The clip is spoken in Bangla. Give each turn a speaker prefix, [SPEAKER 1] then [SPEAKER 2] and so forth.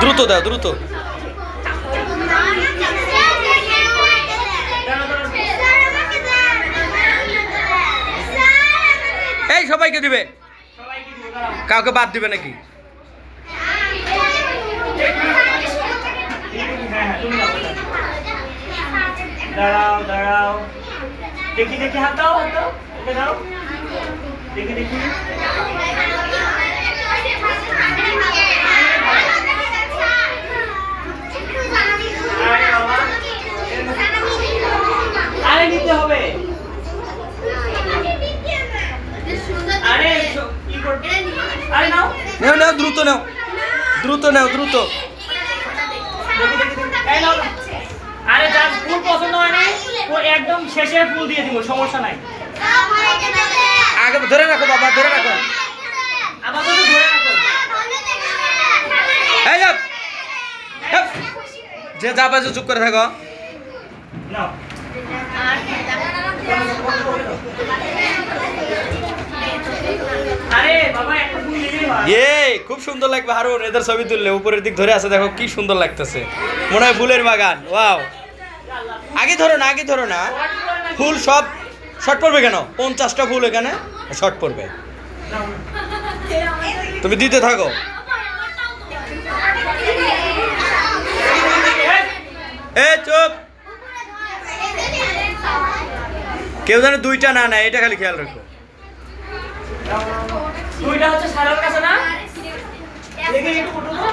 [SPEAKER 1] দ্রুত দাও, দ্রুত। এই সবাইকে দিবে, কাউকে বাদ দিবে নাকি?
[SPEAKER 2] দাঁড়াও দাঁড়াও, দেখি দেখি, হাত দাও, হাত দাও, ওকে দাও, দেখি দেখি। আরে নিতে হবে, আরে কি করবে, আরে নাও
[SPEAKER 1] নাও নাও, দ্রুত নাও, দ্রুত নাও, দ্রুত।
[SPEAKER 2] দেখি দেখি দেখি, এই নাও। আরে যার ফুল পছন্দ হয় না ও একদম শেষে ফুল দিয়ে দিব, সমস্যা নাই।
[SPEAKER 1] আগে ধরে রাখো বাবা, ধরে রাখো।
[SPEAKER 2] আপাতত ধরে রাখো।
[SPEAKER 1] এই যাও, যাও। যে যা পাচ্ছে চুপ করে থাকো।
[SPEAKER 2] নাও। আরে বাবা একটা ফুল দিলেই হয়।
[SPEAKER 1] খুব সুন্দর লাগবে হারুন, এদের ছবি তুললে উপরের দিক ধরে আছে, দেখো কি সুন্দর লাগতেছে, মনে হয় ফুলের বাগান। ওয়াও, আগে ধরো না, আগে ধরো না, ফুল সব শর্ট পড়বে কেন? 50টা ফুল এখানে শর্ট পড়বে, তুমি দিতে থাকো। এ চুপ, কেউ যেন দুইটা না নেয়, এটা খালি খেয়াল রাখো।
[SPEAKER 2] দুইটা হচ্ছে সারার কাছে না, দেখি একটু ফটো দাও।